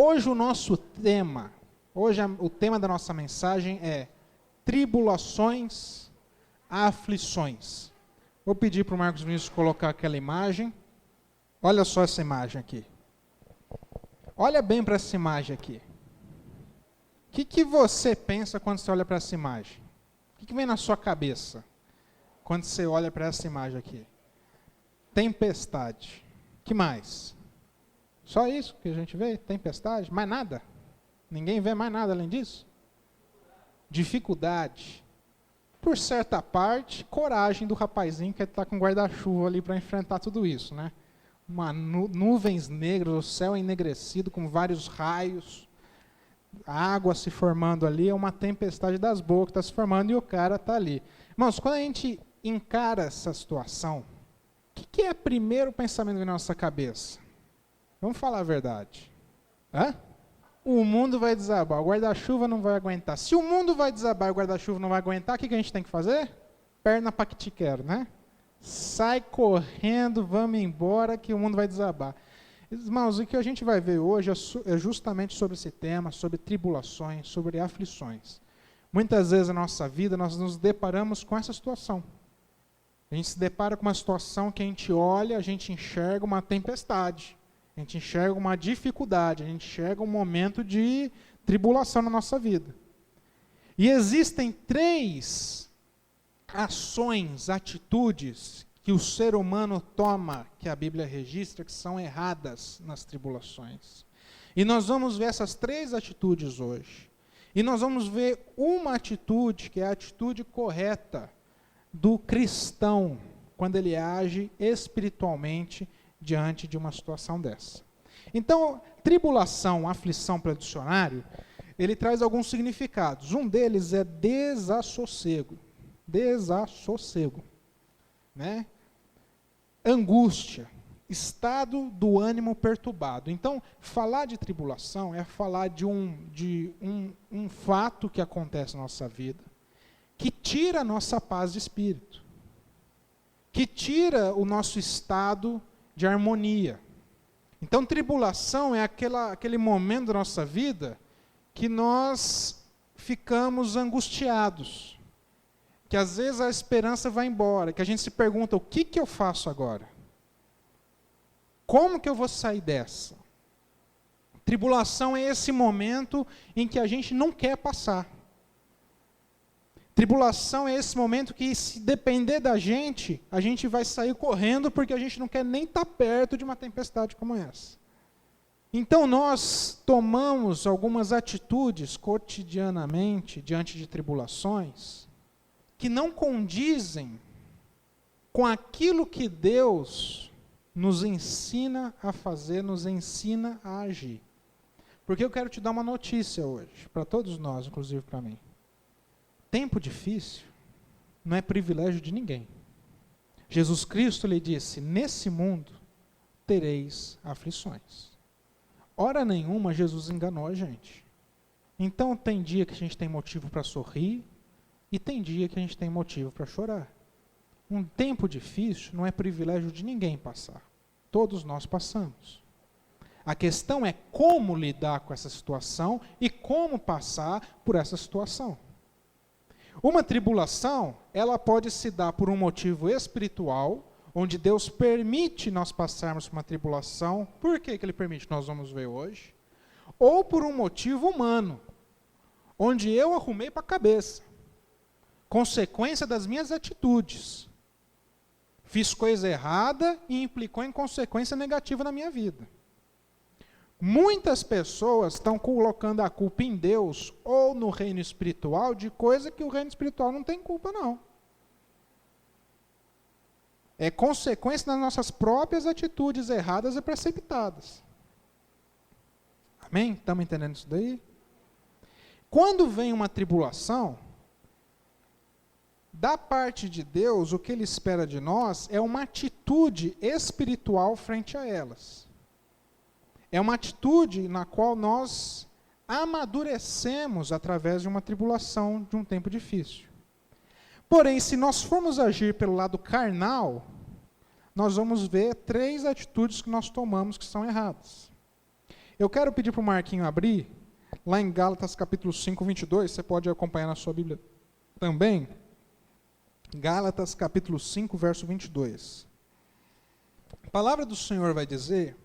Hoje o nosso tema, o tema da nossa mensagem é tribulações, aflições. Vou pedir para o Marcos Vinícius colocar aquela imagem. Olha só essa imagem aqui. Olha bem para essa imagem aqui. O que você pensa quando você olha para essa imagem? O que vem na sua cabeça quando você olha para essa imagem aqui? Tempestade. Que mais? Só isso que a gente vê? Tempestade? Mais nada? Ninguém vê mais nada além disso? Dificuldade. Por certa parte, coragem do rapazinho que está com guarda-chuva ali para enfrentar tudo isso, né? Nuvens negras, o céu enegrecido com vários raios, a água se formando ali, é uma tempestade das boas que está se formando e o cara está ali. Irmãos, quando a gente encara essa situação, o que é o primeiro pensamento que vem na nossa cabeça? Vamos falar a verdade. O mundo vai desabar, o guarda-chuva não vai aguentar. Se o mundo vai desabar e o guarda-chuva não vai aguentar, o que a gente tem que fazer? Perna para que te quero, né? Sai correndo, vamos embora que o mundo vai desabar. Irmãos, o que a gente vai ver hoje é justamente sobre esse tema, sobre tribulações, sobre aflições. Muitas vezes na nossa vida nós nos deparamos com essa situação. A gente se depara com uma situação que a gente olha, a gente enxerga uma tempestade. A gente enxerga uma dificuldade, a gente enxerga um momento de tribulação na nossa vida. E existem 3 ações, atitudes que o ser humano toma, que a Bíblia registra, que são erradas nas tribulações. E nós vamos ver essas 3 atitudes hoje. E nós vamos ver uma atitude, que é a atitude correta do cristão, quando ele age espiritualmente diante de uma situação dessa. Então, tribulação, aflição para o dicionário, ele traz alguns significados. Um deles é desassossego. Desassossego. Né? Angústia, estado do ânimo perturbado. Então, falar de tribulação é falar de um fato que acontece na nossa vida, que tira a nossa paz de espírito, que tira o nosso estado de harmonia. Então, tribulação é aquele momento da nossa vida que nós ficamos angustiados, que às vezes a esperança vai embora, que a gente se pergunta, o que eu faço agora? Como que eu vou sair dessa? Tribulação é esse momento em que a gente não quer passar. Tribulação é esse momento que, se depender da gente, a gente vai sair correndo porque a gente não quer nem estar perto de uma tempestade como essa. Então nós tomamos algumas atitudes cotidianamente diante de tribulações que não condizem com aquilo que Deus nos ensina a fazer, nos ensina a agir. Porque eu quero te dar uma notícia hoje, para todos nós, inclusive para mim. Tempo difícil não é privilégio de ninguém. Jesus Cristo lhe disse, nesse mundo tereis aflições. Hora nenhuma Jesus enganou a gente. Então tem dia que a gente tem motivo para sorrir e tem dia que a gente tem motivo para chorar. Um tempo difícil não é privilégio de ninguém passar. Todos nós passamos. A questão é como lidar com essa situação e como passar por essa situação. Uma tribulação, ela pode se dar por um motivo espiritual, onde Deus permite nós passarmos por uma tribulação. Por que Ele permite? Nós vamos ver hoje. Ou por um motivo humano, onde eu arrumei para a cabeça. Consequência das minhas atitudes. Fiz coisa errada e implicou em consequência negativa na minha vida. Muitas pessoas estão colocando a culpa em Deus ou no reino espiritual de coisa que o reino espiritual não tem culpa, não. É consequência das nossas próprias atitudes erradas e precipitadas. Amém? Estamos entendendo isso daí? Quando vem uma tribulação, da parte de Deus, o que Ele espera de nós é uma atitude espiritual frente a elas. É uma atitude na qual nós amadurecemos através de uma tribulação, de um tempo difícil. Porém, se nós formos agir pelo lado carnal, nós vamos ver 3 atitudes que nós tomamos que são erradas. Eu quero pedir para o Marquinho abrir, lá em Gálatas capítulo 5, 22, você pode acompanhar na sua Bíblia também. Gálatas capítulo 5, verso 22. A palavra do Senhor vai dizer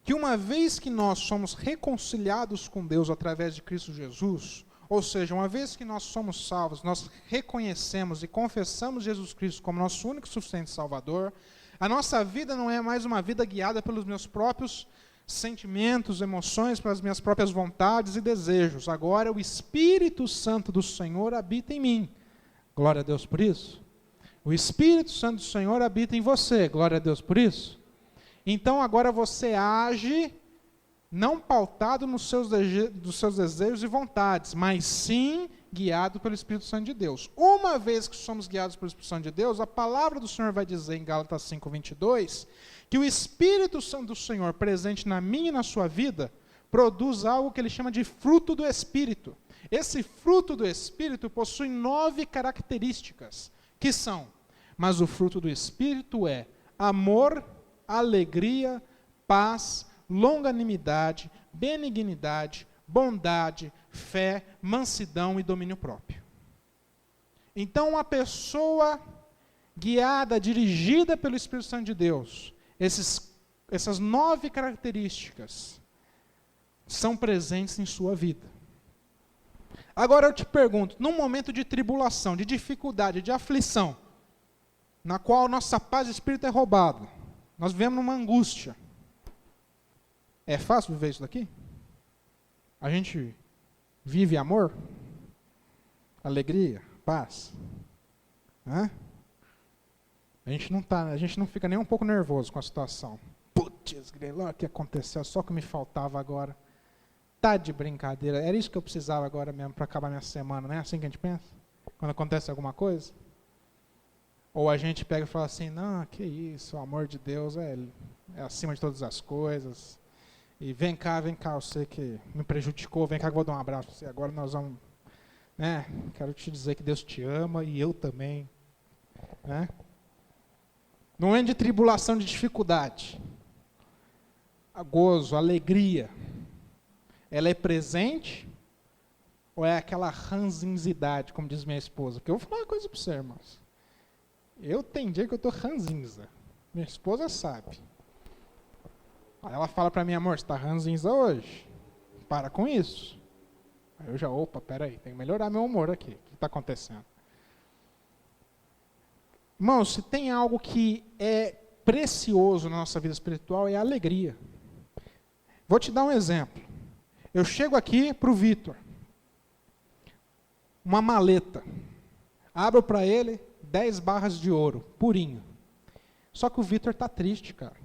que uma vez que nós somos reconciliados com Deus através de Cristo Jesus, ou seja, uma vez que nós somos salvos, nós reconhecemos e confessamos Jesus Cristo como nosso único e suficiente Salvador, a nossa vida não é mais uma vida guiada pelos meus próprios sentimentos, emoções, pelas minhas próprias vontades e desejos. Agora o Espírito Santo do Senhor habita em mim. Glória a Deus por isso. O Espírito Santo do Senhor habita em você. Glória a Deus por isso. Então agora você age não pautado nos dos seus desejos e vontades, mas sim guiado pelo Espírito Santo de Deus. Uma vez que somos guiados pelo Espírito Santo de Deus, a palavra do Senhor vai dizer em Gálatas 5, 22, que o Espírito Santo do Senhor presente na minha e na sua vida produz algo que ele chama de fruto do Espírito. Esse fruto do Espírito possui 9 características, que são, mas o fruto do Espírito é amor, alegria, paz, longanimidade, benignidade, bondade, fé, mansidão e domínio próprio. Então, uma pessoa guiada, dirigida pelo Espírito Santo de Deus, essas 9 características são presentes em sua vida. Agora eu te pergunto, num momento de tribulação, de dificuldade, de aflição, na qual nossa paz de espírito é roubada, nós vivemos numa angústia, é fácil viver isso daqui? A gente vive amor? Alegria? Paz? Hã? A gente não fica nem um pouco nervoso com a situação. Putz, grilo, o que aconteceu? Só que me faltava agora. Tá de brincadeira. Era isso que eu precisava agora mesmo para acabar minha semana, não é assim que a gente pensa? Quando acontece alguma coisa? Ou a gente pega e fala assim, não, que isso, o amor de Deus é acima de todas as coisas. E vem cá, eu sei que me prejudicou, vem cá que eu vou dar um abraço para você. Agora nós vamos, né? Quero te dizer que Deus te ama e eu também. Né? Não é de tribulação, de dificuldade. A gozo, a alegria. Ela é presente ou é aquela ranzinzidade, como diz minha esposa? Porque eu vou falar uma coisa para você, irmãos. Eu tenho dia que eu estou ranzinza. Minha esposa sabe. Aí ela fala para mim, amor, você está ranzinza hoje? Para com isso. Aí eu já, peraí, tem que melhorar meu humor aqui. O que está acontecendo? Irmãos, se tem algo que é precioso na nossa vida espiritual, é a alegria. Vou te dar um exemplo. Eu chego aqui para o Vitor. Uma maleta. Abro para ele 10 barras de ouro, purinho. Só que o Vitor está triste, cara.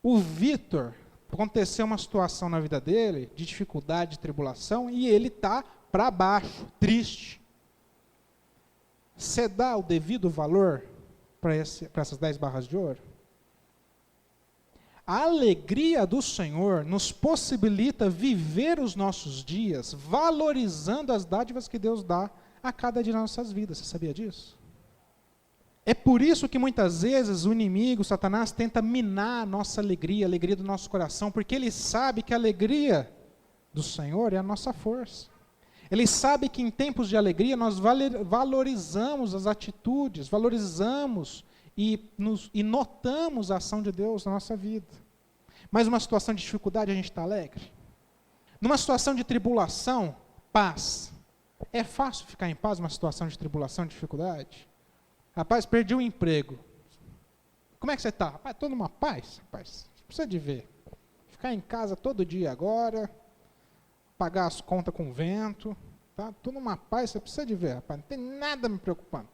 O Vitor, aconteceu uma situação na vida dele, de dificuldade, de tribulação, e ele está para baixo, triste. Você dá o devido valor para essas 10 barras de ouro? A alegria do Senhor nos possibilita viver os nossos dias valorizando as dádivas que Deus dá a cada dia nas nossas vidas. Você sabia disso? É por isso que muitas vezes o inimigo, Satanás, tenta minar a nossa alegria, a alegria do nosso coração, porque ele sabe que a alegria do Senhor é a nossa força. Ele sabe que em tempos de alegria nós valorizamos as atitudes, valorizamos e notamos a ação de Deus na nossa vida. Mas numa situação de dificuldade a gente está alegre? Numa situação de tribulação, paz. É fácil ficar em paz numa situação de tribulação, de dificuldade? Rapaz, perdi o emprego. Como é que você está? Rapaz, estou numa paz, rapaz. Você precisa de ver. Ficar em casa todo dia agora, pagar as contas com vento, tá? Estou numa paz, você precisa de ver, rapaz. Não tem nada me preocupando.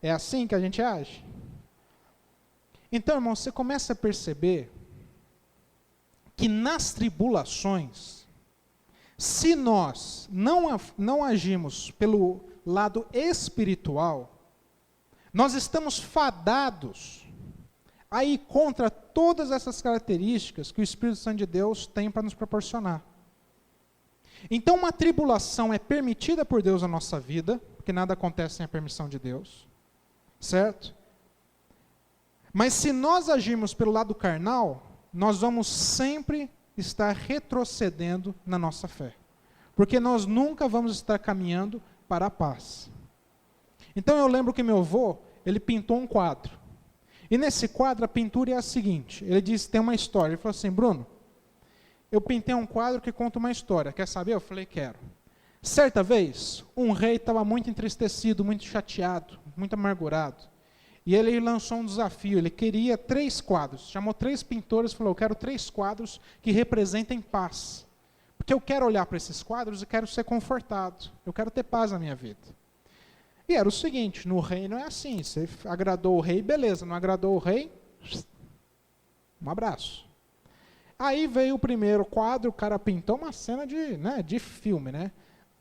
É assim que a gente age? Então, irmão, você começa a perceber que nas tribulações, se nós não agimos pelo lado espiritual, nós estamos fadados a ir contra todas essas características que o Espírito Santo de Deus tem para nos proporcionar. Então, uma tribulação é permitida por Deus na nossa vida, porque nada acontece sem a permissão de Deus, certo? Mas se nós agirmos pelo lado carnal, nós vamos sempre estar retrocedendo na nossa fé. Porque nós nunca vamos estar caminhando para a paz. Então eu lembro que meu avô, ele pintou um quadro. E nesse quadro a pintura é a seguinte, ele disse, tem uma história. Ele falou assim, Bruno, eu pintei um quadro que conta uma história. Quer saber? Eu falei, quero. Certa vez, um rei estava muito entristecido, muito chateado, muito amargurado. E ele lançou um desafio, ele queria 3 quadros. Chamou 3 pintores e falou, eu quero 3 quadros que representem paz. Porque eu quero olhar para esses quadros e quero ser confortado. Eu quero ter paz na minha vida. E era o seguinte, no reino é assim, você agradou o rei, beleza, não agradou o rei, um abraço. Aí veio o primeiro quadro, o cara pintou uma cena de filme, né?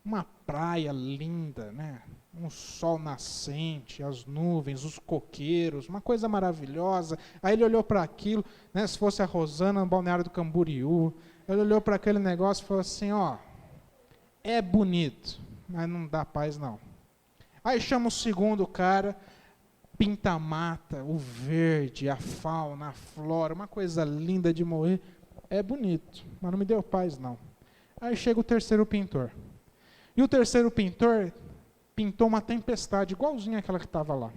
Uma praia linda, né? Um sol nascente, as nuvens, os coqueiros, uma coisa maravilhosa. Aí ele olhou para aquilo, né? Se fosse a Rosana no Balneário do Camboriú, ele olhou para aquele negócio e falou assim, ó, é bonito, mas não dá paz não. Aí chama o segundo cara, pinta a mata, o verde, a fauna, a flora, uma coisa linda de morrer. É bonito, mas não me deu paz não. Aí chega o terceiro pintor. E o terceiro pintor pintou uma tempestade igualzinha àquela que estava lá.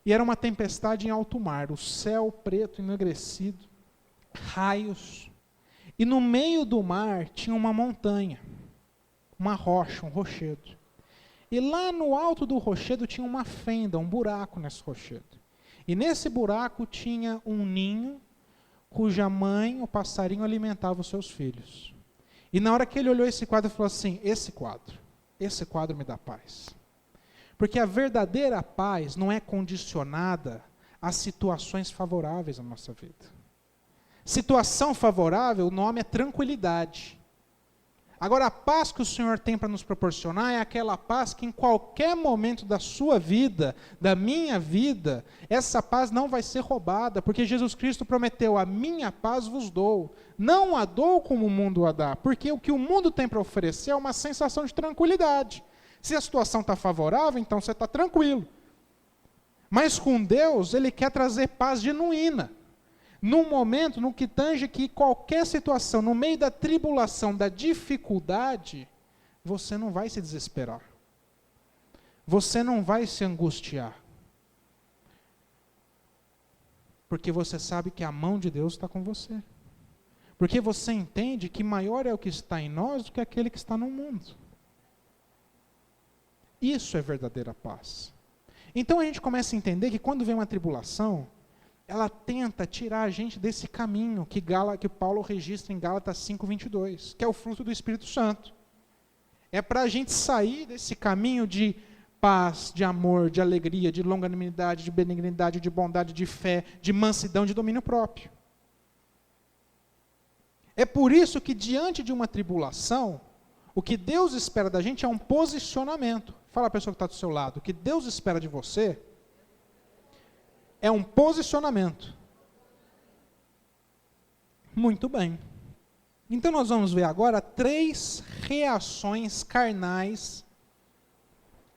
E era uma tempestade em alto mar, o céu preto enegrecido, raios. E no meio do mar tinha uma montanha, uma rocha, um rochedo. E lá no alto do rochedo tinha uma fenda, um buraco nesse rochedo. E nesse buraco tinha um ninho, cuja mãe, o passarinho, alimentava os seus filhos. E na hora que ele olhou esse quadro, ele falou assim, esse quadro me dá paz. Porque a verdadeira paz não é condicionada a situações favoráveis na nossa vida. Situação favorável, o nome é tranquilidade. Agora, a paz que o Senhor tem para nos proporcionar é aquela paz que em qualquer momento da sua vida, da minha vida, essa paz não vai ser roubada, porque Jesus Cristo prometeu, a minha paz vos dou. Não a dou como o mundo a dá, porque o que o mundo tem para oferecer é uma sensação de tranquilidade. Se a situação está favorável, então você está tranquilo. Mas com Deus, Ele quer trazer paz genuína. Num momento, no que tange que qualquer situação, no meio da tribulação, da dificuldade, você não vai se desesperar. Você não vai se angustiar. Porque você sabe que a mão de Deus está com você. Porque você entende que maior é o que está em nós do que aquele que está no mundo. Isso é verdadeira paz. Então a gente começa a entender que quando vem uma tribulação, ela tenta tirar a gente desse caminho que Paulo registra em Gálatas 5:22, que é o fruto do Espírito Santo. É para a gente sair desse caminho de paz, de amor, de alegria, de longanimidade, de benignidade, de bondade, de fé, de mansidão, de domínio próprio. É por isso que diante de uma tribulação, o que Deus espera da gente é um posicionamento. Fala a pessoa que está do seu lado, o que Deus espera de você é um posicionamento. Muito bem. Então nós vamos ver agora 3 reações carnais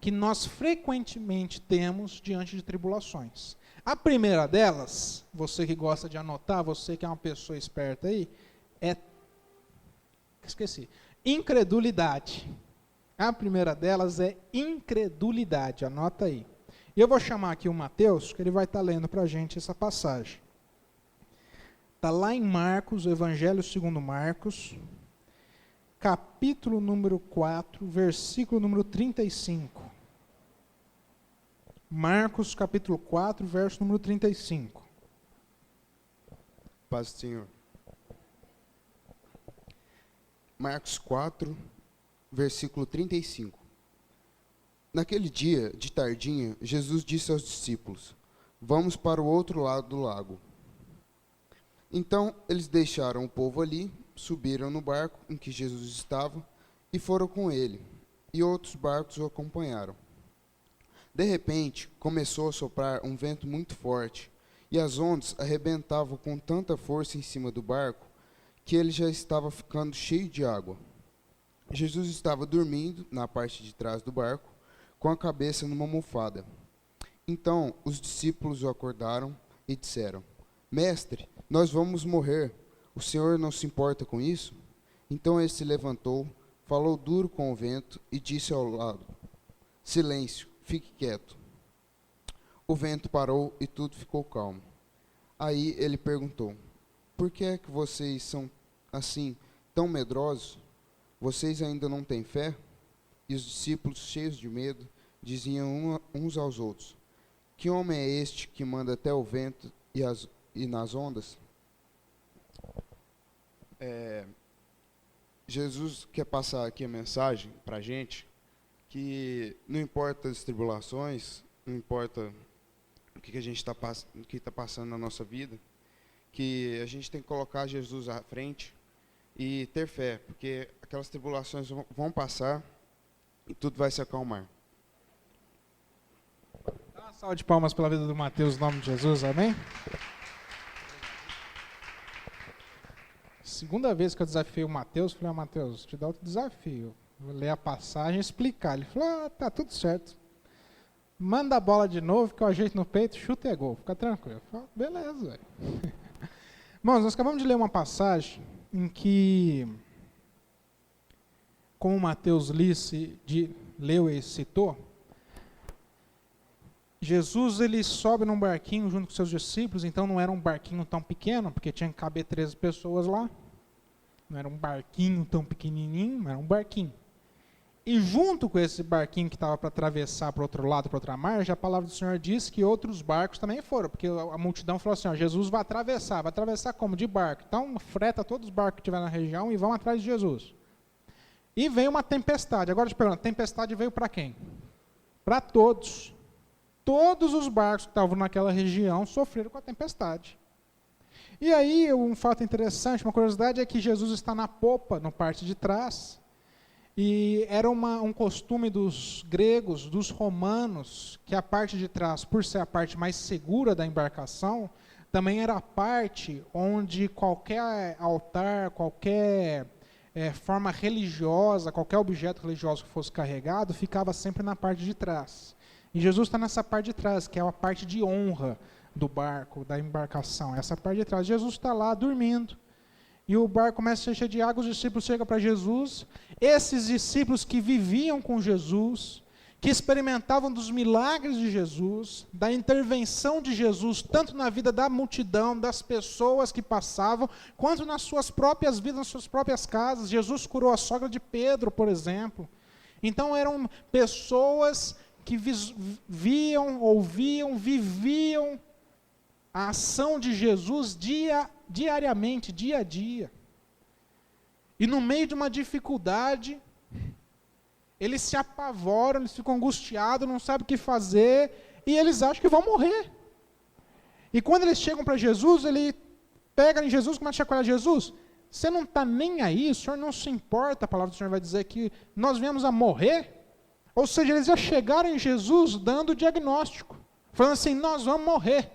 que nós frequentemente temos diante de tribulações. A primeira delas, você que gosta de anotar, você que é uma pessoa esperta aí, incredulidade. A primeira delas é incredulidade, anota aí. E eu vou chamar aqui o Mateus, que ele vai estar lendo para a gente essa passagem. Está lá em Marcos, o Evangelho segundo Marcos, capítulo número 4, versículo número 35. Marcos, capítulo 4, verso número 35. Paz do Senhor. Marcos 4, versículo 35. Naquele dia, de tardinha, Jesus disse aos discípulos, vamos para o outro lado do lago. Então, eles deixaram o povo ali, subiram no barco em que Jesus estava e foram com ele, e outros barcos o acompanharam. De repente, começou a soprar um vento muito forte, e as ondas arrebentavam com tanta força em cima do barco, que ele já estava ficando cheio de água. Jesus estava dormindo na parte de trás do barco, com a cabeça numa almofada. Então os discípulos o acordaram e disseram, Mestre, nós vamos morrer. O Senhor não se importa com isso? Então ele se levantou, falou duro com o vento e disse ao lado: Silêncio, fique quieto. O vento parou e tudo ficou calmo. Aí ele perguntou: Por que é que vocês são assim, tão medrosos? Vocês ainda não têm fé? E os discípulos, cheios de medo, diziam uns aos outros: Que homem é este que manda até o vento e nas ondas? Jesus quer passar aqui a mensagem para a gente que não importa as tribulações, não importa o que a gente está passando na nossa vida, que a gente tem que colocar Jesus à frente e ter fé, porque aquelas tribulações vão passar e tudo vai se acalmar. Dá uma salva de palmas pela vida do Mateus, em nome de Jesus, amém? Segunda vez que eu desafiei o Mateus, falei: Mateus, te dá outro desafio. Vou ler a passagem e explicar. Ele falou: tá tudo certo. Manda a bola de novo, que eu ajeito no peito, chuta e é gol. Fica tranquilo. Eu falei: beleza, velho. Irmãos, nós acabamos de ler uma passagem em que, como o Mateus leu e citou, Jesus ele sobe num barquinho junto com seus discípulos, então não era um barquinho tão pequeno, porque tinha que caber 13 pessoas lá. Não era um barquinho tão pequenininho, era um barquinho. E junto com esse barquinho que estava para atravessar para o outro lado, para outra margem, a palavra do Senhor diz que outros barcos também foram, porque a multidão falou assim: Jesus vai atravessar como? De barco. Então freta todos os barcos que tiver na região e vão atrás de Jesus. E veio uma tempestade. Agora eu te pergunto, a tempestade veio para quem? Para todos. Todos os barcos que estavam naquela região sofreram com a tempestade. E aí, um fato interessante, uma curiosidade, é que Jesus está na popa, na parte de trás. E era um costume dos gregos, dos romanos, que a parte de trás, por ser a parte mais segura da embarcação, também era a parte onde qualquer altar, qualquer forma religiosa, qualquer objeto religioso que fosse carregado, ficava sempre na parte de trás. E Jesus está nessa parte de trás, que é a parte de honra do barco, da embarcação. Essa parte de trás. Jesus está lá dormindo. E o barco começa a ser cheio de água, os discípulos chegam para Jesus. Esses discípulos que viviam com Jesus, que experimentavam dos milagres de Jesus, da intervenção de Jesus, tanto na vida da multidão, das pessoas que passavam, quanto nas suas próprias vidas, nas suas próprias casas. Jesus curou a sogra de Pedro, por exemplo. Então eram pessoas que viam, ouviam, viviam a ação de Jesus diariamente, dia a dia. E no meio de uma dificuldade, eles se apavoram, eles ficam angustiados, não sabem o que fazer, e eles acham que vão morrer. E quando eles chegam para Jesus, ele pega em Jesus, começa a chacoalhar Jesus. Você não está nem aí, o Senhor não se importa, a palavra do Senhor vai dizer que nós viemos a morrer. Ou seja, eles já chegaram em Jesus dando o diagnóstico, falando assim: nós vamos morrer.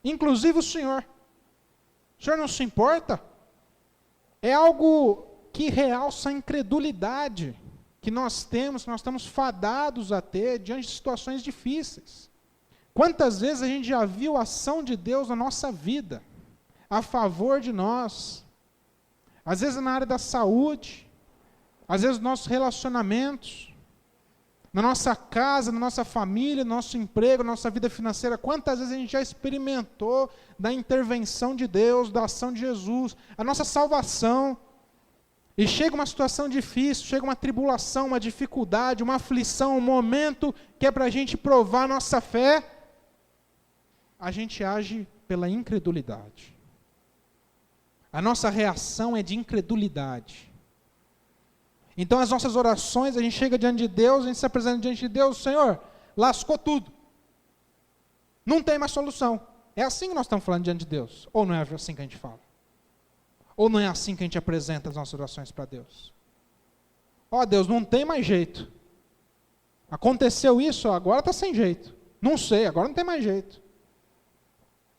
Inclusive o Senhor. O Senhor não se importa? É algo que realça a incredulidade que nós temos, que nós estamos fadados a ter diante de situações difíceis. Quantas vezes a gente já viu a ação de Deus na nossa vida, a favor de nós? Às vezes na área da saúde, às vezes nos nossos relacionamentos, na nossa casa, na nossa família, no nosso emprego, na nossa vida financeira. Quantas vezes a gente já experimentou da intervenção de Deus, da ação de Jesus, a nossa salvação. E chega uma situação difícil, chega uma tribulação, uma dificuldade, uma aflição, um momento que é para a gente provar a nossa fé, a gente age pela incredulidade. A nossa reação é de incredulidade. Então as nossas orações, a gente chega diante de Deus, a gente se apresenta diante de Deus: Senhor, lascou tudo. Não tem mais solução. É assim que nós estamos falando diante de Deus? Ou não é assim que a gente fala? Ou não é assim que a gente apresenta as nossas orações para Deus? Ó Deus, não tem mais jeito. Aconteceu isso, agora está sem jeito. Não sei, agora não tem mais jeito.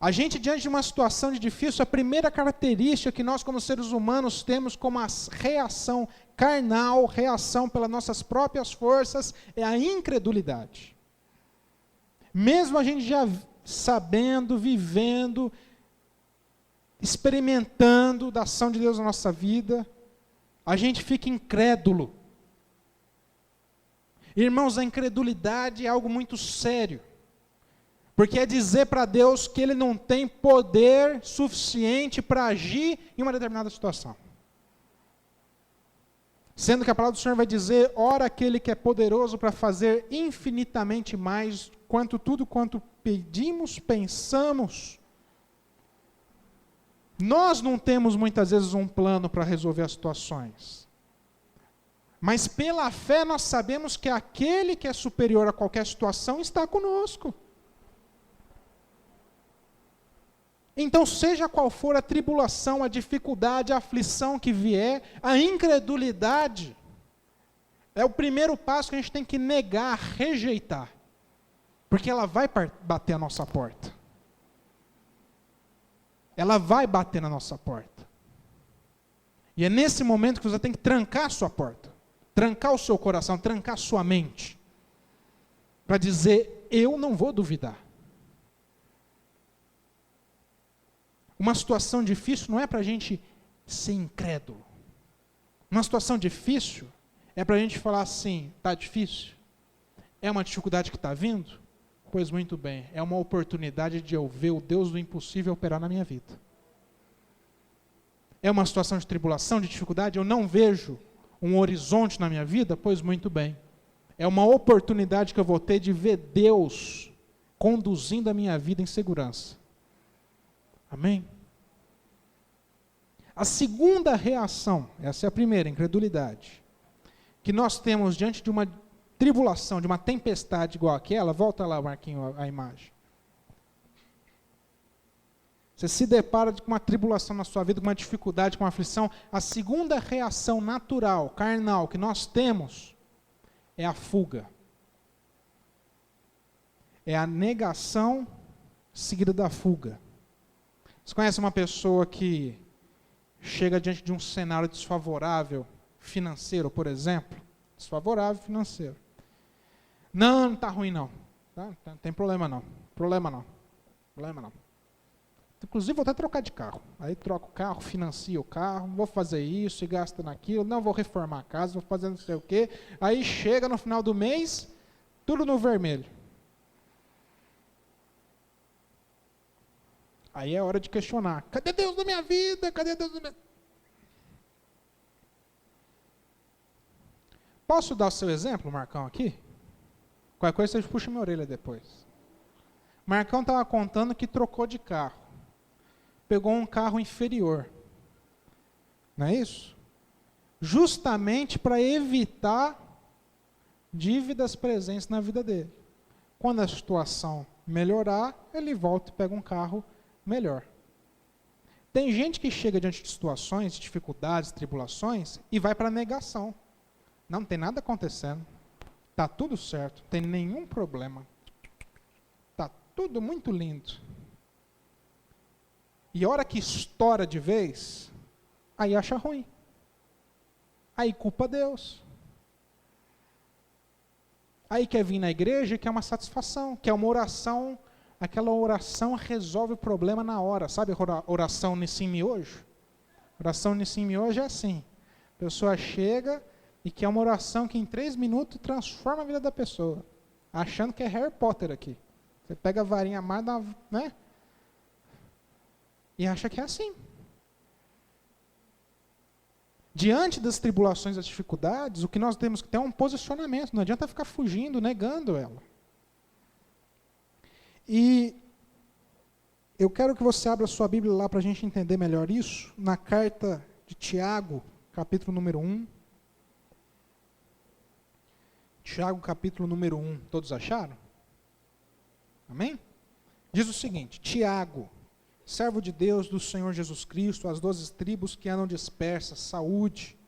A gente, diante de uma situação de difícil, a primeira característica que nós, como seres humanos, temos como a reação carnal, reação pelas nossas próprias forças, é a incredulidade. Mesmo a gente já sabendo, vivendo, experimentando da ação de Deus na nossa vida, a gente fica incrédulo. Irmãos, a incredulidade é algo muito sério, porque é dizer para Deus que Ele não tem poder suficiente para agir em uma determinada situação. Sendo que a palavra do Senhor vai dizer, ora aquele que é poderoso para fazer infinitamente mais, quanto pedimos, pensamos. Nós não temos muitas vezes um plano para resolver as situações. Mas pela fé nós sabemos que aquele que é superior a qualquer situação está conosco. Então, seja qual for a tribulação, a dificuldade, a aflição que vier, a incredulidade é o primeiro passo que a gente tem que negar, rejeitar. Porque ela vai bater a nossa porta. Ela vai bater na nossa porta. E é nesse momento que você tem que trancar a sua porta, trancar o seu coração, trancar a sua mente, para dizer, eu não vou duvidar. Uma situação difícil não é para a gente ser incrédulo. Uma situação difícil é para a gente falar assim, está difícil? É uma dificuldade que está vindo? Pois muito bem, é uma oportunidade de eu ver o Deus do impossível operar na minha vida. É uma situação de tribulação, de dificuldade, eu não vejo um horizonte na minha vida? Pois muito bem. É uma oportunidade que eu vou ter de ver Deus conduzindo a minha vida em segurança. Amém? A segunda reação, essa é a primeira, incredulidade, que nós temos diante de uma tribulação, de uma tempestade igual aquela, volta lá, Marquinho, a imagem. Você se depara com uma tribulação na sua vida, com uma dificuldade, com uma aflição, a segunda reação natural, carnal, que nós temos, é a fuga. É a negação seguida da fuga. Você conhece uma pessoa que chega diante de um cenário desfavorável financeiro, por exemplo? Desfavorável financeiro. Não está ruim não. Não tem problema não. Problema não. Inclusive vou até trocar de carro. Aí troco o carro, financio o carro, vou fazer isso e gasta naquilo, não vou reformar a casa, vou fazer não sei o quê. Aí chega no final do mês, tudo no vermelho. Aí é hora de questionar. Cadê Deus na minha vida? Cadê Deus na minha... Posso dar o seu exemplo, Marcão, aqui? Qualquer coisa você puxa minha orelha depois. Marcão estava contando que trocou de carro. Pegou um carro inferior. Não é isso? Justamente para evitar dívidas presentes na vida dele. Quando a situação melhorar, ele volta e pega um carro melhor. Tem gente que chega diante de situações, dificuldades, tribulações e vai para a negação. Não tem nada acontecendo. Está tudo certo, não tem nenhum problema. Está tudo muito lindo. E a hora que estoura de vez, aí acha ruim. Aí culpa Deus. Aí quer vir na igreja e quer uma satisfação, quer uma oração. Aquela oração resolve o problema na hora. Sabe a oração Nissim Miojo? Oração Nissim Miojo é assim. A pessoa chega e quer uma oração que em 3 minutos transforma a vida da pessoa. Achando que é Harry Potter aqui. Você pega a varinha amada, né? E acha que é assim. Diante das tribulações, das dificuldades, o que nós temos que ter é um posicionamento. Não adianta ficar fugindo, negando ela. E eu quero que você abra a sua Bíblia lá para a gente entender melhor isso, na carta de Tiago, capítulo número 1. Tiago, capítulo número 1. Todos acharam? Amém? Diz o seguinte, Tiago, servo de Deus, do Senhor Jesus Cristo, as 12 tribos que andam dispersas, saúde.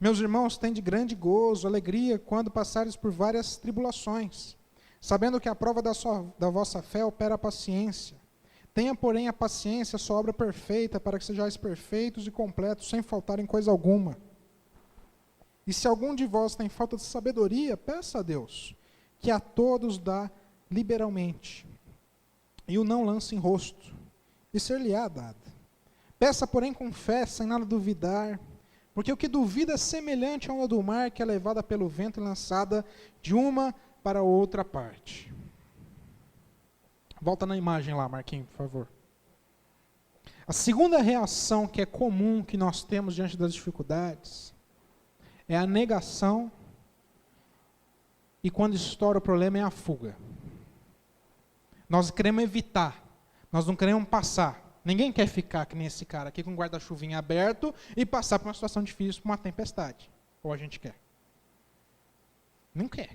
Meus irmãos, tende grande gozo, alegria, quando passares por várias tribulações, sabendo que a prova da vossa fé opera a paciência. Tenha, porém, a paciência, a sua obra perfeita, para que sejais perfeitos e completos, sem faltar em coisa alguma. E se algum de vós tem falta de sabedoria, peça a Deus, que a todos dá liberalmente, e o não lance em rosto, e ser-lhe-á dado. Peça, porém, com fé, sem nada duvidar, porque o que duvida é semelhante a onda do mar que é levada pelo vento e lançada de uma para outra parte. Volta na imagem lá, Marquinhos, por favor. A segunda reação que é comum que nós temos diante das dificuldades é a negação, e quando estoura o problema é a fuga. Nós queremos evitar, nós não queremos passar. Ninguém quer ficar que nem esse cara aqui com o guarda-chuvinha aberto e passar por uma situação difícil, por uma tempestade. Ou a gente quer? Não quer.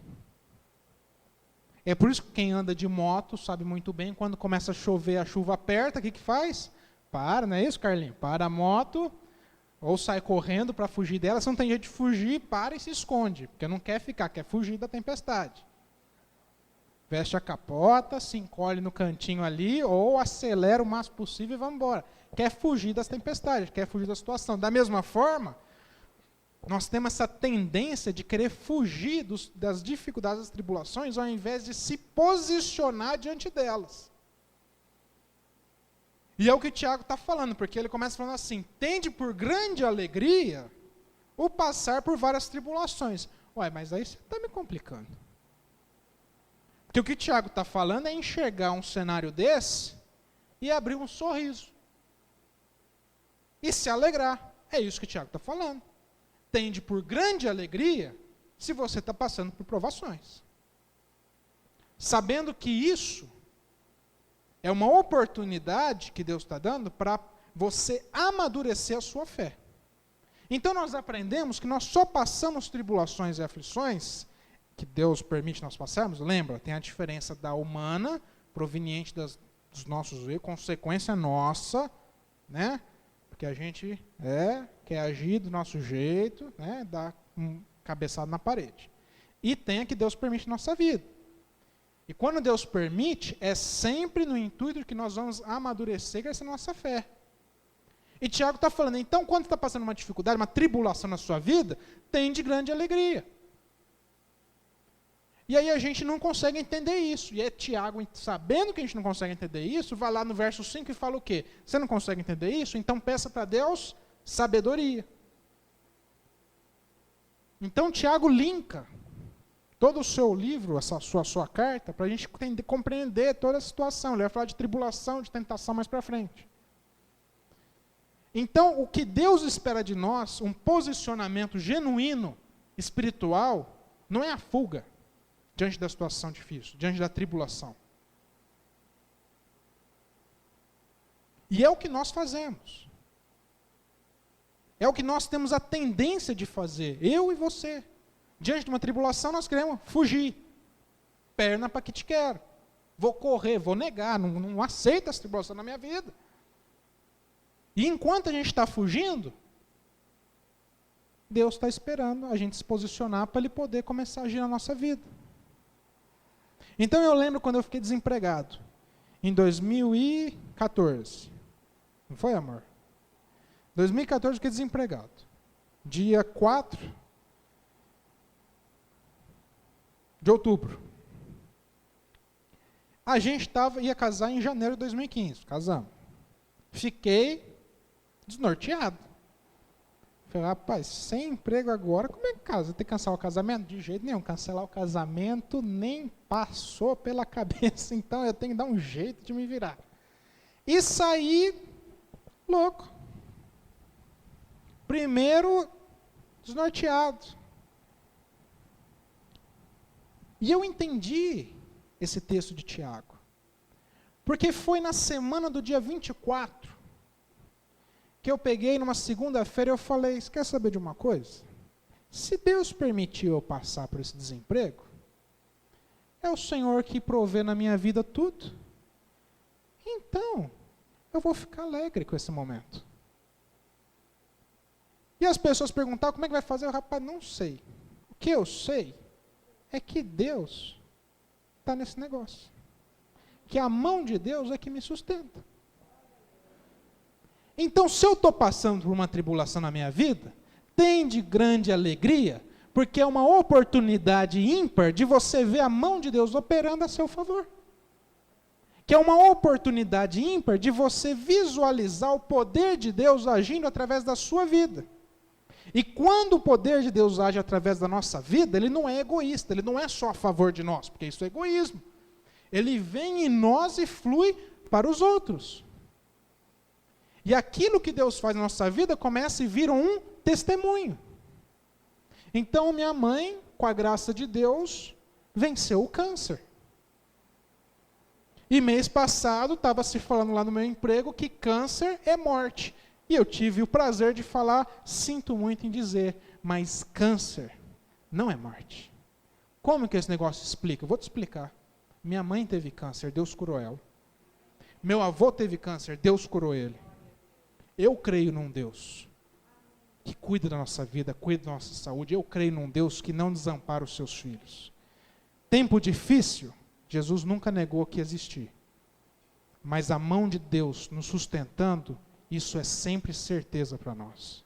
É por isso que quem anda de moto sabe muito bem, quando começa a chover, a chuva aperta, o que faz? Para, não é isso, Carlinhos? Para a moto, ou sai correndo para fugir dela. Se não tem jeito de fugir, para e se esconde, porque não quer ficar, quer fugir da tempestade. Veste a capota, se encolhe no cantinho ali, ou acelera o máximo possível e vai embora. Quer fugir das tempestades, quer fugir da situação. Da mesma forma, nós temos essa tendência de querer fugir das dificuldades, das tribulações, ao invés de se posicionar diante delas. E é o que o Tiago está falando, porque ele começa falando assim: tende por grande alegria o passar por várias tribulações. Ué, mas aí você está me complicando. Porque o que o Tiago está falando é enxergar um cenário desse e abrir um sorriso. E se alegrar. É isso que o Tiago está falando. Tende por grande alegria se você está passando por provações. Sabendo que isso é uma oportunidade que Deus está dando para você amadurecer a sua fé. Então nós aprendemos que nós só passamos tribulações e aflições que Deus permite nós passarmos. Lembra, tem a diferença da humana, proveniente dos nossos erros, consequência nossa, né? Porque a gente quer agir do nosso jeito, né? Dá um cabeçada na parede. E tem a que Deus permite na nossa vida. E quando Deus permite, é sempre no intuito de que nós vamos amadurecer e crescer a nossa fé. E Tiago está falando, então quando está passando uma dificuldade, uma tribulação na sua vida, tem de grande alegria. E aí a gente não consegue entender isso. E é Tiago, sabendo que a gente não consegue entender isso, vai lá no verso 5 e fala o quê? Você não consegue entender isso? Então peça para Deus sabedoria. Então Tiago linka todo o seu livro, essa sua carta, para a gente compreender toda a situação. Ele vai falar de tribulação, de tentação mais para frente. Então, o que Deus espera de nós, um posicionamento genuíno, espiritual, não é a fuga diante da situação difícil, diante da tribulação. E é o que nós fazemos. É o que nós temos a tendência de fazer, eu e você. Diante de uma tribulação, nós queremos fugir. Perna para que te quero. Vou correr, vou negar, não aceito essa tribulação na minha vida. E enquanto a gente está fugindo, Deus está esperando a gente se posicionar para Ele poder começar a agir na nossa vida. Então eu lembro quando eu fiquei desempregado, em 2014. Não foi, amor? 2014 eu fiquei desempregado. Dia 4 de outubro. A gente ia casar em janeiro de 2015. Casamos. Fiquei desnorteado. Falei, rapaz, sem emprego agora, como é que casa? Tem que cancelar o casamento? De jeito nenhum. Cancelar o casamento nem passou pela cabeça, então eu tenho que dar um jeito de me virar. E saí louco. Primeiro, desnorteado. E eu entendi esse texto de Tiago. Porque foi na semana do dia 24 que eu peguei numa segunda-feira e eu falei, você quer saber de uma coisa? Se Deus permitiu eu passar por esse desemprego, é o Senhor que provê na minha vida tudo. Então, eu vou ficar alegre com esse momento. E as pessoas perguntavam, como é que vai fazer? Eu, rapaz, não sei. O que eu sei é que Deus está nesse negócio. Que a mão de Deus é que me sustenta. Então, se eu estou passando por uma tribulação na minha vida, tem de grande alegria, porque é uma oportunidade ímpar de você ver a mão de Deus operando a seu favor. que é uma oportunidade ímpar de você visualizar o poder de Deus agindo através da sua vida. E quando o poder de Deus age através da nossa vida, ele não é egoísta, ele não é só a favor de nós, porque isso é egoísmo. Ele vem em nós e flui para os outros. E aquilo que Deus faz na nossa vida começa e vira um testemunho. Então, minha mãe, com a graça de Deus, venceu o câncer. E mês passado, estava se falando lá no meu emprego que câncer é morte. E eu tive o prazer de falar, sinto muito em dizer, mas câncer não é morte. Como que esse negócio explica? Eu vou te explicar. Minha mãe teve câncer, Deus curou ela. Meu avô teve câncer, Deus curou ele. Eu creio num Deus que cuida da nossa vida, cuida da nossa saúde. Eu creio num Deus que não desampara os seus filhos. Tempo difícil, Jesus nunca negou que existir. Mas a mão de Deus nos sustentando, isso é sempre certeza para nós.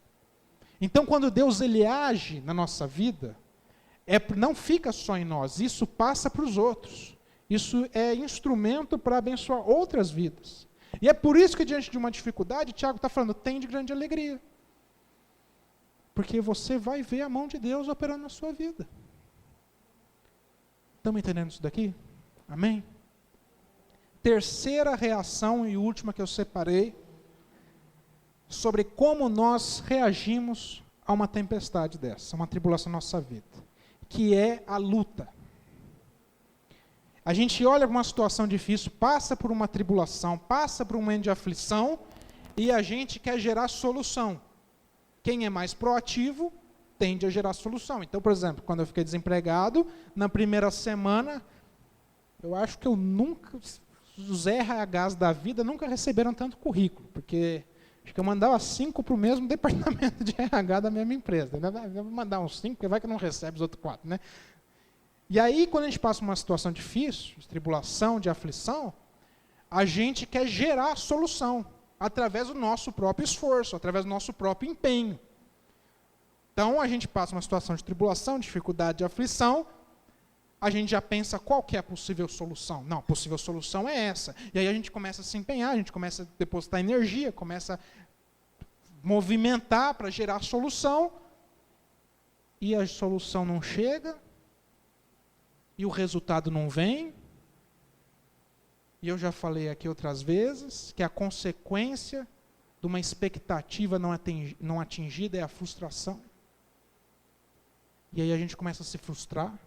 Então, quando Deus ele age na nossa vida, não fica só em nós, isso passa para os outros. Isso é instrumento para abençoar outras vidas. E é por isso que, diante de uma dificuldade, Tiago está falando, tem de grande alegria. Porque você vai ver a mão de Deus operando na sua vida. Estamos entendendo isso daqui? Amém? Terceira reação e última que eu separei, sobre como nós reagimos a uma tempestade dessa, uma tribulação na nossa vida, que é a luta. A gente olha para uma situação difícil, passa por uma tribulação, passa por um momento de aflição, e a gente quer gerar solução. Quem é mais proativo tende a gerar solução. Então, por exemplo, quando eu fiquei desempregado, na primeira semana, eu acho que os RHs da vida nunca receberam tanto currículo, porque acho que eu mandava 5 para o mesmo departamento de RH da mesma empresa. Eu vou mandar uns 5, porque vai que não recebe os outros 4, né? E aí, quando a gente passa uma situação difícil, de tribulação, de aflição, a gente quer gerar solução, através do nosso próprio esforço, através do nosso próprio empenho. Então, a gente passa uma situação de tribulação, dificuldade, de aflição, a gente já pensa qual que é a possível solução. Não, a possível solução é essa. E aí a gente começa a se empenhar, a gente começa a depositar energia, começa a movimentar para gerar solução, e a solução não chega, e o resultado não vem. E eu já falei aqui outras vezes que a consequência de uma expectativa não atingida é a frustração. E aí a gente começa a se frustrar,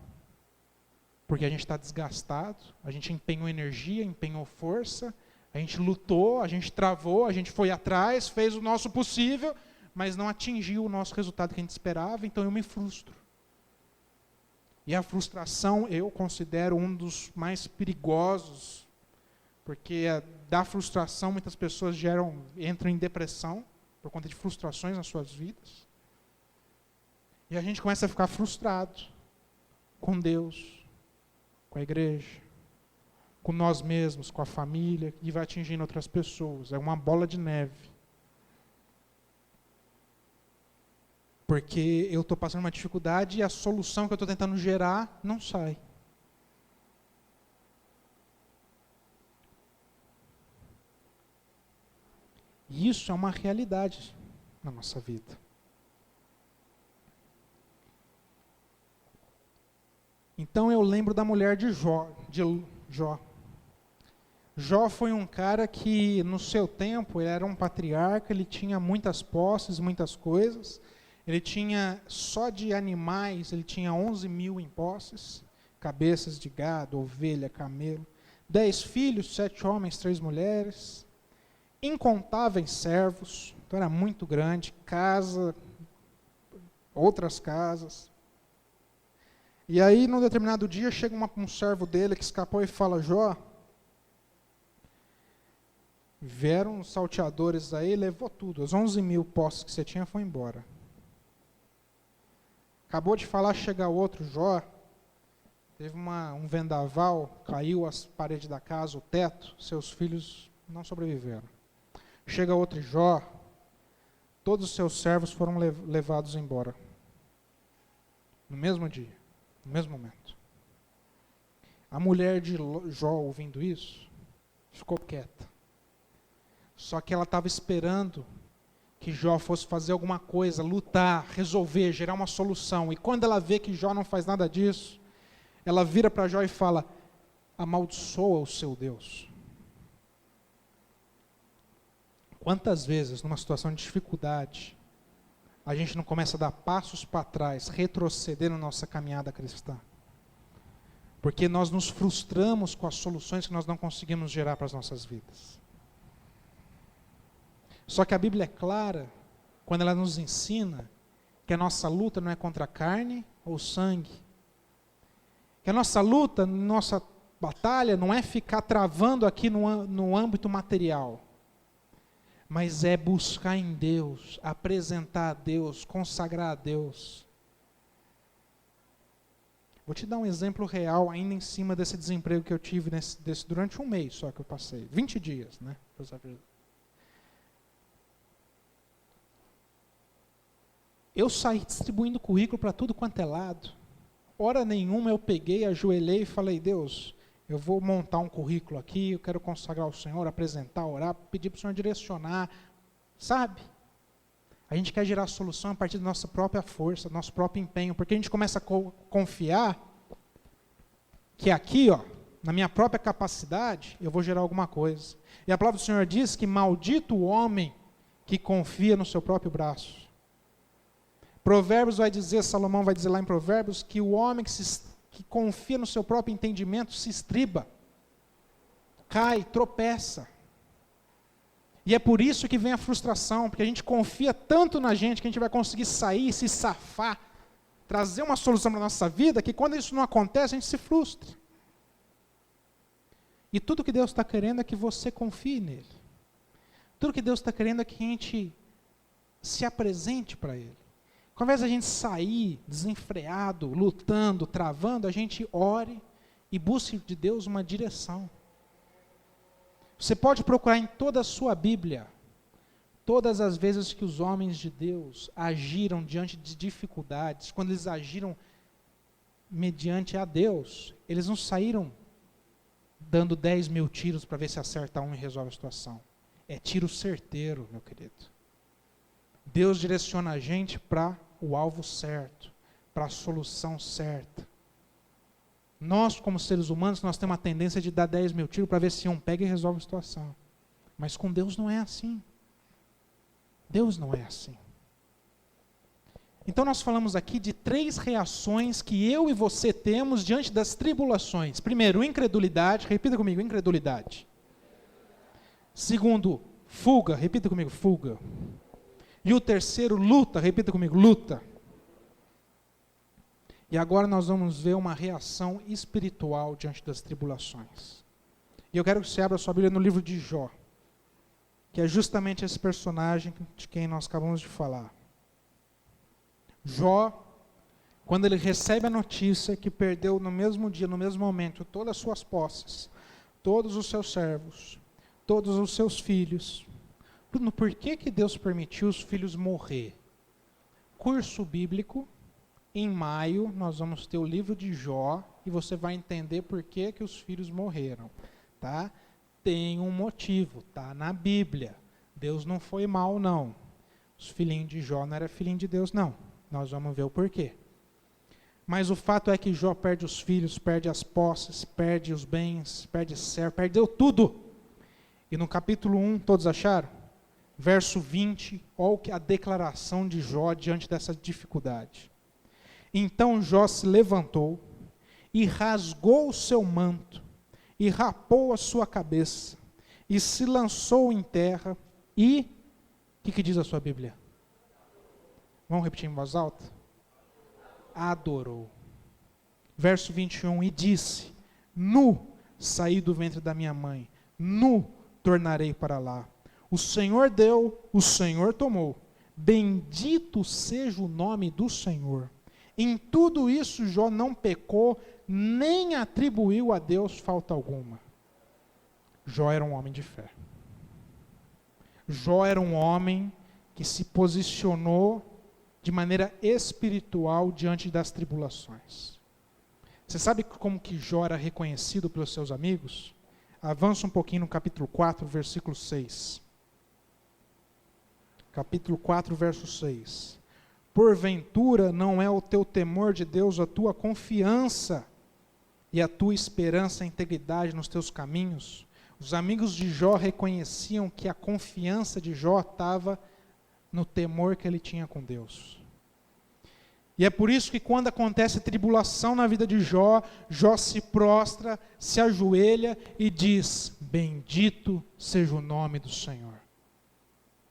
porque a gente está desgastado, a gente empenhou energia, empenhou força, a gente lutou, a gente travou, a gente foi atrás, fez o nosso possível, mas não atingiu o nosso resultado que a gente esperava, então eu me frustro. E a frustração eu considero um dos mais perigosos, porque da frustração muitas pessoas entram em depressão por conta de frustrações nas suas vidas. E a gente começa a ficar frustrado com Deus, com a igreja, com nós mesmos, com a família, e vai atingindo outras pessoas. É uma bola de neve. Porque eu estou passando uma dificuldade e a solução que eu estou tentando gerar não sai. E isso é uma realidade na nossa vida. Então eu lembro da mulher de Jó. Jó foi um cara que, no seu tempo, ele era um patriarca, ele tinha muitas posses, muitas coisas. Ele tinha, só de animais, ele tinha 11 mil em posses, cabeças de gado, ovelha, camelo, 10 filhos, 7 homens, 3 mulheres, incontáveis servos, então era muito grande, casa, outras casas. E aí, num determinado dia, chega um servo dele que escapou e fala, Jó, vieram os salteadores aí, levou tudo, os 11 mil posses que você tinha foi embora. Acabou de falar, chega outro, Jó, teve um vendaval, caiu as paredes da casa, o teto, seus filhos não sobreviveram. Chega outro, Jó, todos os seus servos foram levados embora. No mesmo dia, no mesmo momento. A mulher de Jó, ouvindo isso, ficou quieta. Só que ela estava esperando que Jó fosse fazer alguma coisa, lutar, resolver, gerar uma solução. E quando ela vê que Jó não faz nada disso, ela vira para Jó e fala: amaldiçoa o seu Deus. Quantas vezes, numa situação de dificuldade, a gente não começa a dar passos para trás, retroceder na nossa caminhada cristã? Porque nós nos frustramos com as soluções que nós não conseguimos gerar para as nossas vidas. Só que a Bíblia é clara, quando ela nos ensina que a nossa luta não é contra a carne ou sangue. Que a nossa luta, nossa batalha não é ficar travando aqui no âmbito material. Mas é buscar em Deus, apresentar a Deus, consagrar a Deus. Vou te dar um exemplo real, ainda em cima desse desemprego que eu tive durante um mês só que eu passei. 20 dias, né? Eu saí distribuindo currículo para tudo quanto é lado. Hora nenhuma eu peguei, ajoelhei e falei: Deus, eu vou montar um currículo aqui, eu quero consagrar ao Senhor, apresentar, orar, pedir para o Senhor direcionar. Sabe? A gente quer gerar solução a partir da nossa própria força, do nosso próprio empenho, porque a gente começa a confiar que aqui, na minha própria capacidade, eu vou gerar alguma coisa. E a palavra do Senhor diz que maldito o homem que confia no seu próprio braço. Provérbios vai dizer, Salomão vai dizer lá em Provérbios, que o homem que confia no seu próprio entendimento se estriba, cai, tropeça. E é por isso que vem a frustração, porque a gente confia tanto na gente que a gente vai conseguir sair, se safar, trazer uma solução para a nossa vida, que quando isso não acontece, a gente se frustra. E tudo que Deus está querendo é que você confie nele. Tudo que Deus está querendo é que a gente se apresente para ele. Ao invés da gente sair desenfreado, lutando, travando, a gente ore e busque de Deus uma direção. Você pode procurar em toda a sua Bíblia, todas as vezes que os homens de Deus agiram diante de dificuldades, quando eles agiram mediante a Deus, eles não saíram dando 10 mil tiros para ver se acerta um e resolve a situação. É tiro certeiro, meu querido. Deus direciona a gente para o alvo certo, para a solução certa. Nós, como seres humanos, nós temos uma tendência de dar 10 mil tiros para ver se um pega e resolve a situação. Mas com Deus não é assim. Deus não é assim. Então nós falamos aqui de 3 reações que eu e você temos diante das tribulações. Primeiro, incredulidade. Repita comigo, incredulidade. Segundo, fuga. Repita comigo, fuga. E o terceiro, luta. Repita comigo, luta. E agora nós vamos ver uma reação espiritual diante das tribulações. E eu quero que você abra a sua Bíblia no livro de Jó, que é justamente esse personagem de quem nós acabamos de falar. Jó, quando ele recebe a notícia que perdeu no mesmo dia, no mesmo momento, todas as suas posses, todos os seus servos, todos os seus filhos. Bruno, por que Deus permitiu os filhos morrer? Curso bíblico. Em maio, nós vamos ter o livro de Jó, e você vai entender por que os filhos morreram. Tá? Tem um motivo, tá na Bíblia. Deus não foi mal, não. Os filhinhos de Jó não eram filhinhos de Deus, não. Nós vamos ver o porquê. Mas o fato é que Jó perde os filhos, perde as posses, perde os bens, perde servo, perdeu tudo. E no capítulo 1, todos acharam? Verso 20, olha a declaração de Jó diante dessa dificuldade. Então Jó se levantou e rasgou o seu manto e rapou a sua cabeça e se lançou em terra e... O que diz a sua Bíblia? Vamos repetir em voz alta? Adorou. Verso 21, e disse: nu saí do ventre da minha mãe, nu tornarei para lá. O Senhor deu, o Senhor tomou. Bendito seja o nome do Senhor. Em tudo isso Jó não pecou, nem atribuiu a Deus falta alguma. Jó era um homem de fé. Jó era um homem que se posicionou de maneira espiritual diante das tribulações. Você sabe como que Jó era reconhecido pelos seus amigos? avança um pouquinho no capítulo 4, versículo 6. Capítulo 4, verso 6. Porventura não é o teu temor de Deus, a tua confiança e a tua esperança, a integridade nos teus caminhos? Os amigos de Jó reconheciam que a confiança de Jó estava no temor que ele tinha com Deus. E é por isso que quando acontece tribulação na vida de Jó, Jó se prostra, se ajoelha e diz: bendito seja o nome do Senhor.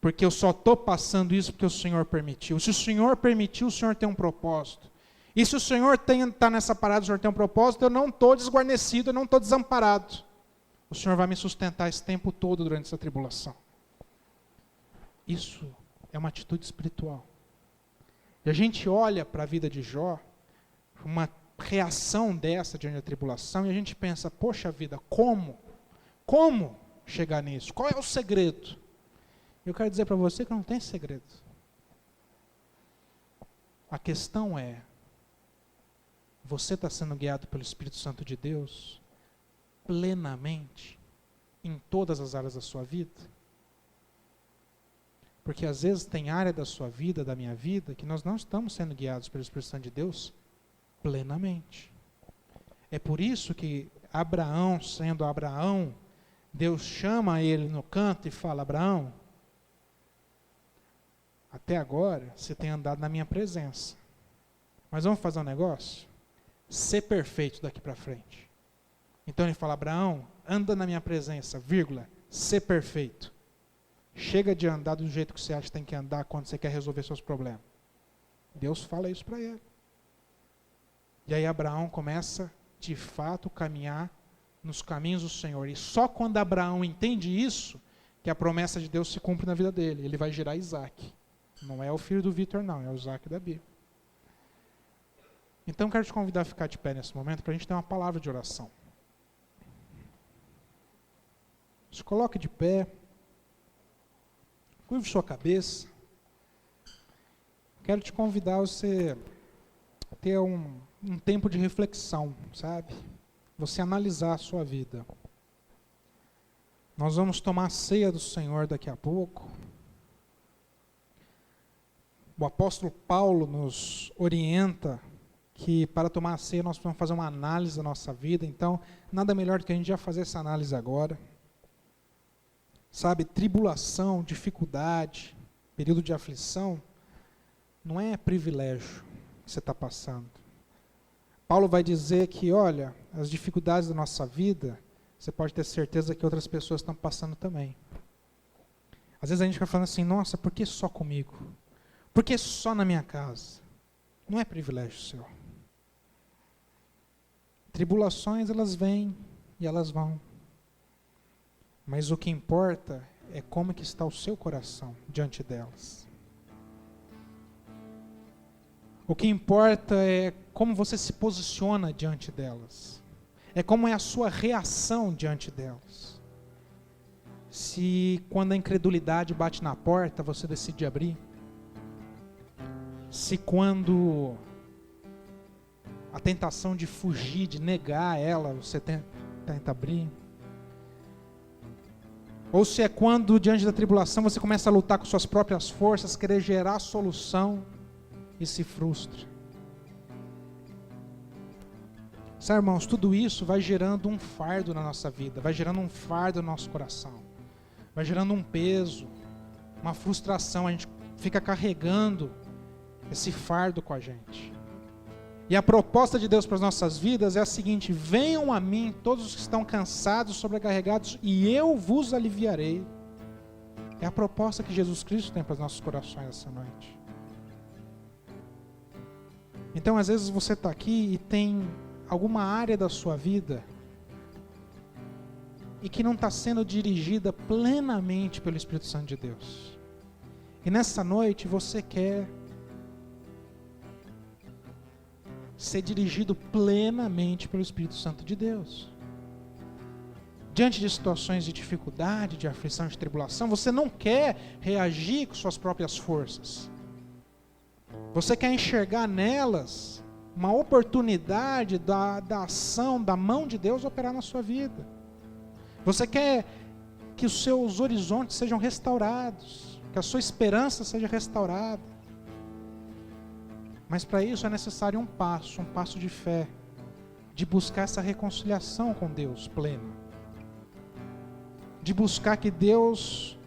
Porque eu só estou passando isso porque o Senhor permitiu. Se o Senhor permitiu, o Senhor tem um propósito. E se o Senhor está nessa parada, o Senhor tem um propósito, eu não estou desguarnecido, eu não estou desamparado. O Senhor vai me sustentar esse tempo todo durante essa tribulação. Isso é uma atitude espiritual. E a gente olha para a vida de Jó, uma reação dessa diante da tribulação, e a gente pensa, poxa vida, como? Como chegar nisso? Qual é o segredo? Eu quero dizer para você que não tem segredo. A questão é, você está sendo guiado pelo Espírito Santo de Deus plenamente em todas as áreas da sua vida? Porque às vezes tem área da sua vida, da minha vida, que nós não estamos sendo guiados pelo Espírito Santo de Deus plenamente. É por isso que Abraão, sendo Abraão, Deus chama ele no canto e fala: Abraão, até agora você tem andado na minha presença. Mas vamos fazer um negócio? Ser perfeito daqui para frente. Então ele fala: Abraão, anda na minha presença, vírgula, ser perfeito. Chega de andar do jeito que você acha que tem que andar quando você quer resolver seus problemas. Deus fala isso para ele. E aí Abraão começa, de fato, caminhar nos caminhos do Senhor. E só quando Abraão entende isso, que a promessa de Deus se cumpre na vida dele. Ele vai gerar Isaac. Não é o filho do Vitor, não, é o Isaac da Bíblia. Então quero te convidar a ficar de pé nesse momento para a gente ter uma palavra de oração. Se coloque de pé. Curve sua cabeça. Quero te convidar a você ter um tempo de reflexão, sabe? Você analisar a sua vida. Nós vamos tomar a ceia do Senhor daqui a pouco. O apóstolo Paulo nos orienta que para tomar a ceia nós precisamos fazer uma análise da nossa vida. Então, nada melhor do que a gente já fazer essa análise agora. Sabe, tribulação, dificuldade, período de aflição, não é privilégio que você está passando. Paulo vai dizer que, olha, as dificuldades da nossa vida, você pode ter certeza que outras pessoas estão passando também. Às vezes a gente fica falando assim, nossa, por que só comigo? Por que só na minha casa? Não é privilégio seu. Tribulações, elas vêm e elas vão. Mas o que importa é como que está o seu coração diante delas. O que importa é como você se posiciona diante delas. É como é a sua reação diante delas. Se quando a incredulidade bate na porta, você decide abrir. Se quando a tentação de fugir, de negar ela, você tenta abrir. Ou se é quando, diante da tribulação, você começa a lutar com suas próprias forças, querer gerar solução e se frustra. Sabe, irmãos, tudo isso vai gerando um fardo na nossa vida, vai gerando um fardo no nosso coração, vai gerando um peso, uma frustração, a gente fica carregando esse fardo com a gente. E a proposta de Deus para as nossas vidas é a seguinte: venham a mim todos os que estão cansados, sobrecarregados, e eu vos aliviarei. É a proposta que Jesus Cristo tem para os nossos corações essa noite. Então, às vezes você está aqui e tem alguma área da sua vida e que não está sendo dirigida plenamente pelo Espírito Santo de Deus. E nessa noite você quer ser dirigido plenamente pelo Espírito Santo de Deus. Diante de situações de dificuldade, de aflição, de tribulação, você não quer reagir com suas próprias forças. Você quer enxergar nelas uma oportunidade da ação, da mão de Deus operar na sua vida. Você quer que os seus horizontes sejam restaurados, que a sua esperança seja restaurada. Mas para isso é necessário um passo de fé, de buscar essa reconciliação com Deus plena, de buscar que Deus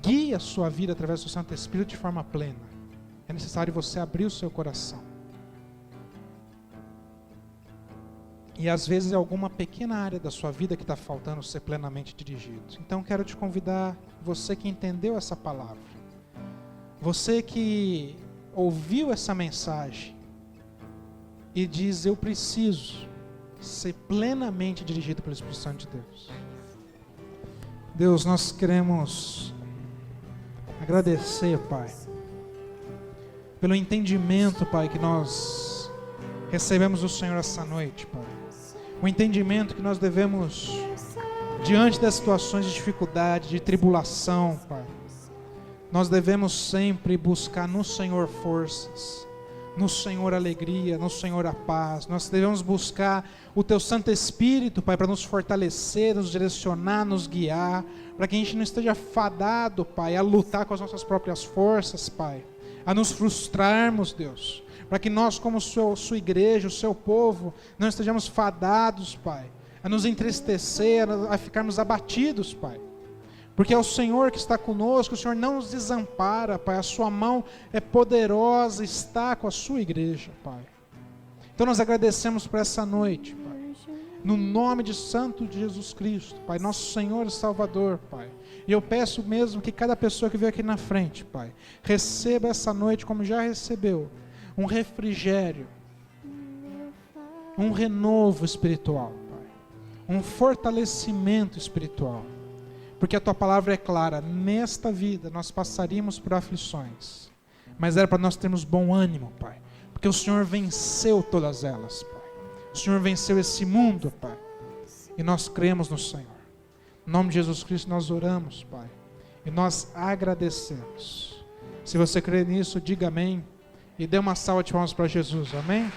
guie a sua vida através do Santo Espírito de forma plena. É necessário você abrir o seu coração. E às vezes é alguma pequena área da sua vida que está faltando ser plenamente dirigido. Então quero te convidar, você que entendeu essa palavra, você que ouviu essa mensagem e diz: eu preciso ser plenamente dirigido pelo Espírito Santo de Deus. Deus, nós queremos agradecer, Pai, pelo entendimento, Pai, que nós recebemos do Senhor essa noite, Pai. O entendimento que nós devemos, diante das situações de dificuldade, de tribulação, Pai, nós devemos sempre buscar no Senhor forças, no Senhor alegria, no Senhor a paz. Nós devemos buscar o Teu Santo Espírito, Pai, para nos fortalecer, nos direcionar, nos guiar, para que a gente não esteja fadado, Pai, a lutar com as nossas próprias forças, Pai, a nos frustrarmos, Deus, para que nós, como sua igreja, o seu povo, não estejamos fadados, Pai, a nos entristecer, a ficarmos abatidos, Pai. Porque é o Senhor que está conosco, o Senhor não nos desampara, Pai. A sua mão é poderosa, está com a sua igreja, Pai. Então nós agradecemos por essa noite, Pai. No nome de Santo de Jesus Cristo, Pai, nosso Senhor e Salvador, Pai. E eu peço mesmo que cada pessoa que veio aqui na frente, Pai, receba essa noite como já recebeu, um refrigério, um renovo espiritual, Pai. Um fortalecimento espiritual. Porque a Tua palavra é clara: nesta vida nós passaríamos por aflições, mas era para nós termos bom ânimo, Pai, porque o Senhor venceu todas elas, Pai. O Senhor venceu esse mundo, Pai, e nós cremos no Senhor. Em nome de Jesus Cristo nós oramos, Pai, e nós agradecemos. Se você crê nisso, diga amém, e dê uma salva de palmas para Jesus, amém?